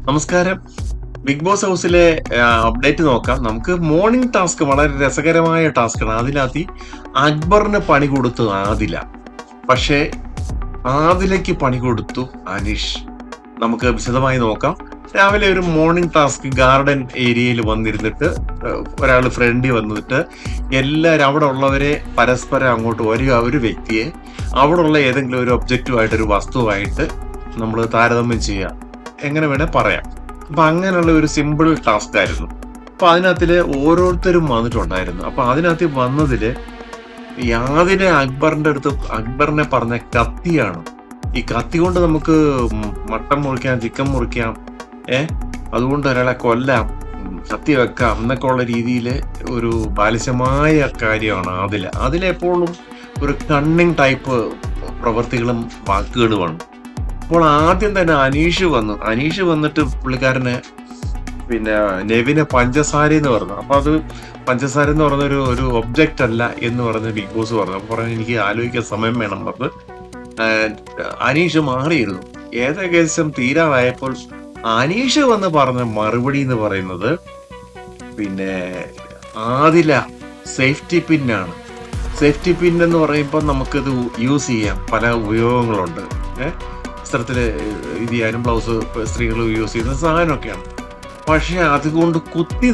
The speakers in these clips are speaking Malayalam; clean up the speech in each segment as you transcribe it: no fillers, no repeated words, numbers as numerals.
നമസ്കാരം. ബിഗ് ബോസ് ഹൗസിലെ അപ്ഡേറ്റ് നോക്കാം. നമുക്ക് മോർണിംഗ് ടാസ്ക് വളരെ രസകരമായ ടാസ്ക്കാണ്. അതിനകത്ത് അക്ബറിന് പണി കൊടുത്തു ആദില. പക്ഷേ ആദിലയ്ക്ക് പണി കൊടുത്തു അനീഷ്. നമുക്ക് വിശദമായി നോക്കാം. രാവിലെ ഒരു മോർണിംഗ് ടാസ്ക് ഗാർഡൻ ഏരിയയിൽ വന്നിരുന്നിട്ട് ഒരാൾ ഫ്രണ്ടി വന്നിട്ട് എല്ലാവരും അവിടെ ഉള്ളവരെ പരസ്പരം അങ്ങോട്ട് ഒരു വ്യക്തിയെ അവിടെ ഉള്ള ഏതെങ്കിലും ഒരു ഒബ്ജക്റ്റീവായിട്ട് ഒരു വസ്തുവായിട്ട് നമ്മൾ താരതമ്യം ചെയ്യുക. എങ്ങനെ വേണേൽ പറയാം. അപ്പൊ അങ്ങനെയുള്ള ഒരു സിമ്പിൾ ടാസ്ക് ആയിരുന്നു. അപ്പൊ അതിനകത്തില് ഓരോരുത്തരും വന്നിട്ടുണ്ടായിരുന്നു. അപ്പൊ അതിനകത്ത് വന്നതില് യാതിനെ അക്ബറിനെ പറഞ്ഞ കത്തിയാണ്. ഈ കത്തി കൊണ്ട് നമുക്ക് മട്ടൻ മുറിക്കാം, ചിക്കൻ മുറിക്കാം, അതുകൊണ്ട് ഒരാളെ കൊല്ലാം, കത്തി വെക്കാം എന്നൊക്കെ ഉള്ള രീതിയിൽ ഒരു ബാലിശമായ കാര്യമാണ് അതിലെപ്പോഴും ഒരു കണ്ണിങ് ടൈപ്പ് പ്രവൃത്തികളും വാക്കുകളുമാണ്. അപ്പോൾ ആദ്യം തന്നെ അനീഷ് വന്നിട്ട് പുള്ളിക്കാരനെ നെവിനെ പഞ്ചസാര എന്ന് പറഞ്ഞു. അപ്പൊ അത് പഞ്ചസാര എന്ന് പറഞ്ഞ ഒരു ഒബ്ജക്റ്റ് അല്ല എന്ന് പറഞ്ഞ് ബിഗ് ബോസ് പറഞ്ഞു. അപ്പൊ പറഞ്ഞു എനിക്ക് ആലോചിക്കാൻ സമയം വേണം പറഞ്ഞ് അനീഷ് മാറിയിരുന്നു. ഏകദേശം തീരാറായപ്പോൾ അനീഷ് വന്ന് പറഞ്ഞ മറുപടി എന്ന് പറയുന്നത് ആദില സേഫ്റ്റി പിന്നാണ്. സേഫ്റ്റി പിൻ എന്ന് പറയുമ്പോൾ നമുക്കിത് യൂസ് ചെയ്യാം, പല ഉപയോഗങ്ങളുണ്ട്. വസ്ത്രത്തില് ഇത് ചെയ്യാനും ബ്ലൗസ് സ്ത്രീകൾ യൂസ് ചെയ്യുന്ന സാധനമൊക്കെയാണ്. പക്ഷെ അതുകൊണ്ട് കുത്തി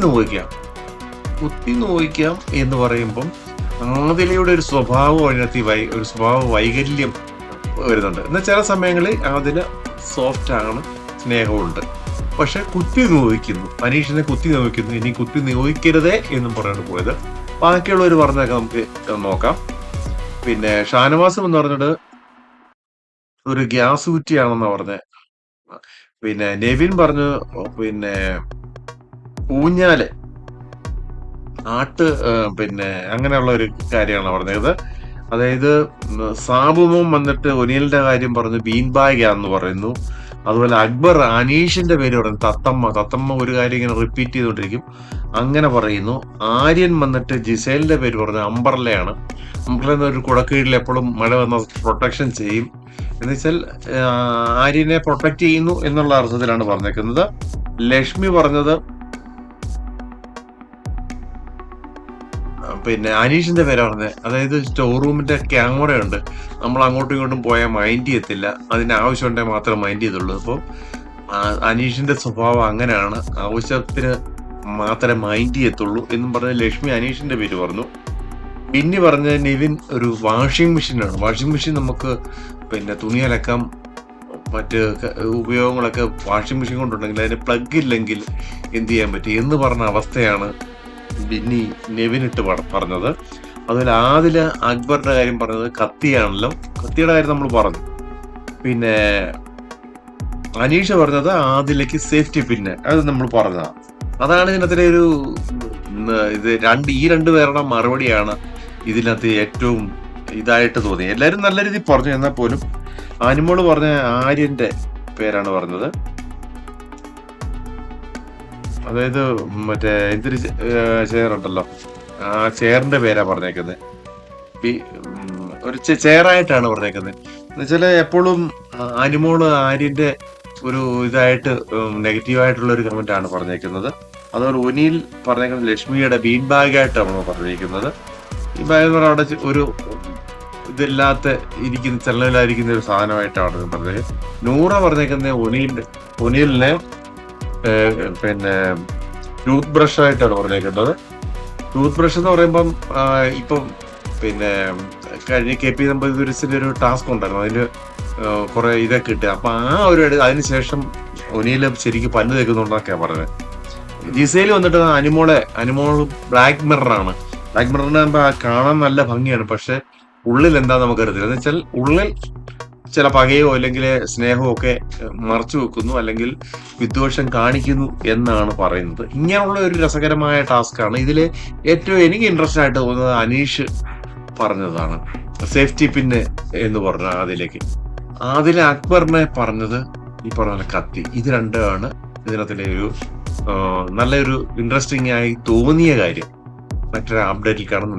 നോവിക്കാം എന്ന് പറയുമ്പം ആദിലയുടെ ഒരു സ്വഭാവം അതിനകത്ത് ഒരു സ്വഭാവ വൈകല്യം വരുന്നുണ്ട്. എന്നാൽ ചില സമയങ്ങളിൽ ആദില സോഫ്റ്റ് ആണ്, സ്നേഹമുണ്ട്. പക്ഷെ കുത്തി നോവിക്കുന്നു, അനീഷിനെ കുത്തി നോവിക്കുന്നു. ഇനി കുത്തി നോവിക്കരുതേ എന്നും പറഞ്ഞിട്ട് പോയത്. ബാക്കിയുള്ളവർ പറഞ്ഞൊക്കെ നമുക്ക് നോക്കാം. ഷാനവാസം എന്ന് പറഞ്ഞിട്ട് ഒരു ഗ്യാസ് കുറ്റിയാണെന്ന് പറഞ്ഞ് നെവിൻ പറഞ്ഞു ഊഞ്ഞാല് അങ്ങനെയുള്ള ഒരു കാര്യമാണ് പറഞ്ഞത്. അതായത് സാബുമും വന്നിട്ട് ഒനിയലിന്റെ കാര്യം പറഞ്ഞു ബീൻ ബാഗാന്ന് പറയുന്നു. അതുപോലെ അക്ബർ അനീഷിന്റെ പേര് പറഞ്ഞു തത്തമ്മ ഒരു കാര്യം ഇങ്ങനെ റിപ്പീറ്റ് ചെയ്തുകൊണ്ടിരിക്കും, അങ്ങനെ പറയുന്നു. ആര്യൻ വന്നിട്ട് ജിസേലിന്റെ പേര് പറഞ്ഞു അംബർലയാണ്. അംബർല ഒരു കുടക്കീഴിൽ എപ്പോഴും മഴ വന്ന പ്രൊട്ടക്ഷൻ ചെയ്യും എന്ന് വെച്ചാൽ ആര്യനെ പ്രൊട്ടക്ട് ചെയ്യുന്നു എന്നുള്ള അർത്ഥത്തിലാണ് പറഞ്ഞേക്കുന്നത്. ലക്ഷ്മി പറഞ്ഞത് അനീഷിന്റെ പേരാ പറഞ്ഞത്. അതായത് സ്റ്റോർ റൂമിന്റെ ക്യാമറ ഉണ്ട്, നമ്മൾ അങ്ങോട്ടും ഇങ്ങോട്ടും പോയാൽ മൈൻഡ് ചെയ്യത്തില്ല, അതിന് ആവശ്യമുണ്ടെങ്കിൽ മാത്രമേ മൈൻഡ് ചെയ്തുള്ളൂ. അപ്പോൾ അനീഷിന്റെ സ്വഭാവം അങ്ങനെയാണ്, ആവശ്യത്തിന് മാത്രമേ മൈൻഡ് ചെയ്യത്തുള്ളൂ എന്നും പറഞ്ഞ് ലക്ഷ്മി അനീഷിന്റെ പേര് പറഞ്ഞു. പിന്നെ പറഞ്ഞ നിവിൻ ഒരു വാഷിംഗ് മെഷീനാണ്. വാഷിംഗ് മെഷീൻ നമുക്ക് തുണി അലക്കാം, മറ്റ് ഉപയോഗങ്ങളൊക്കെ വാഷിംഗ് മെഷീൻ കൊണ്ടുണ്ടെങ്കിൽ അതിന് പ്ലഗ് ഇല്ലെങ്കിൽ എന്ത് ചെയ്യാൻ പറ്റും എന്ന് പറഞ്ഞ അവസ്ഥയാണ് നെവിനിട്ട് പറഞ്ഞത്. അതുപോലെ ആദില അക്ബറിന്റെ കാര്യം പറഞ്ഞത് കത്തിയാണല്ലോ, കത്തിയുടെ കാര്യം നമ്മൾ പറഞ്ഞു. അനീഷ് പറഞ്ഞത് ആദിലയ്ക്ക് സേഫ്റ്റി പിന്നെ, അത് നമ്മൾ പറഞ്ഞതാണ്. അതാണ് ഇതിനകത്തിലെ ഒരു ഈ രണ്ടുപേരുടെ മറുപടിയാണ് ഇതിനകത്ത് ഏറ്റവും ഇതായിട്ട് തോന്നി. എല്ലാവരും നല്ല രീതിയിൽ പറഞ്ഞു. എന്നാൽ പോലും അനിമോള് പറഞ്ഞ ആര്യന്റെ പേരാണ് പറഞ്ഞത്. അതായത് എന്തൊരു ചെയറുണ്ടല്ലോ, ആ ചെയറിന്റെ പേരാ പറഞ്ഞേക്കുന്നത്. ഒരു ചെയറായിട്ടാണ് പറഞ്ഞേക്കുന്നത്. എന്നുവെച്ചാൽ എപ്പോഴും അനിമോള് ആര്യന്റെ ഒരു ഇതായിട്ട് നെഗറ്റീവായിട്ടുള്ള ഒരു കമന്റ് ആണ് പറഞ്ഞേക്കുന്നത്. അതുപോലെ ഒനിയിൽ പറഞ്ഞേക്കുന്നത് ലക്ഷ്മിയുടെ ബീൻ ബാഗായിട്ടാണ് പറഞ്ഞിരിക്കുന്നത്. ഈ ബാഗ് എന്ന് പറഞ്ഞാൽ അവിടെ ഒരു ഇതില്ലാത്ത ചലനമില്ലാതിരിക്കുന്ന ഒരു സാധനമായിട്ടാണ് പറഞ്ഞത്. നൂറ പറഞ്ഞേക്കുന്ന ഒനിയലിനെ ടൂത്ത് ബ്രഷ് ആയിട്ടാണ് പറഞ്ഞേക്കുന്നത്. ടൂത്ത് ബ്രഷ് എന്ന് പറയുമ്പം ഇപ്പം കഴിഞ്ഞ KP നമ്പൂതിരിസിന്റെ ഒരു ടാസ്ക് ഉണ്ടായിരുന്നു, അതിന് കുറെ ഇതൊക്കെ കിട്ടുക. അപ്പൊ അതിനുശേഷം ഒനിയിൽ ശരിക്കും പല്ല് തേക്കുന്നുണ്ടൊക്കെയാണ് പറഞ്ഞത്. ജിസയിൽ വന്നിട്ട് അനിമോൾ ബ്ലാക്ക് മിററാണ്. ബ്ലാക്ക് മിററിനാകുമ്പോ കാണാൻ നല്ല ഭംഗിയാണ്, പക്ഷെ ഉള്ളിൽ എന്താ നമുക്കറിയത്തില്ല. എന്ന് വെച്ചാൽ ഉള്ളിൽ ചില പകയോ അല്ലെങ്കിൽ സ്നേഹമോ ഒക്കെ മറച്ചു വെക്കുന്നു, അല്ലെങ്കിൽ വിദ്വേഷം കാണിക്കുന്നു എന്നാണ് പറയുന്നത്. ഇങ്ങനെയുള്ള ഒരു രസകരമായ ടാസ്ക്കാണ്. ഇതില് ഏറ്റവും എനിക്ക് ഇൻട്രസ്റ്റ് ആയിട്ട് തോന്നുന്നത് അനീഷ് പറഞ്ഞതാണ് സേഫ്റ്റി പിന്ന് എന്ന് പറഞ്ഞ അതിലെ അക്ബറിനെ പറഞ്ഞത് ഈ പറഞ്ഞ കത്തി. ഇത് രണ്ടുമാണ് ഇതിനകത്തിലെ ഒരു നല്ലൊരു ഇൻട്രസ്റ്റിംഗ് ആയി തോന്നിയ കാര്യം. മറ്റൊരു അപ്ഡേറ്റിൽ കാണുന്നു.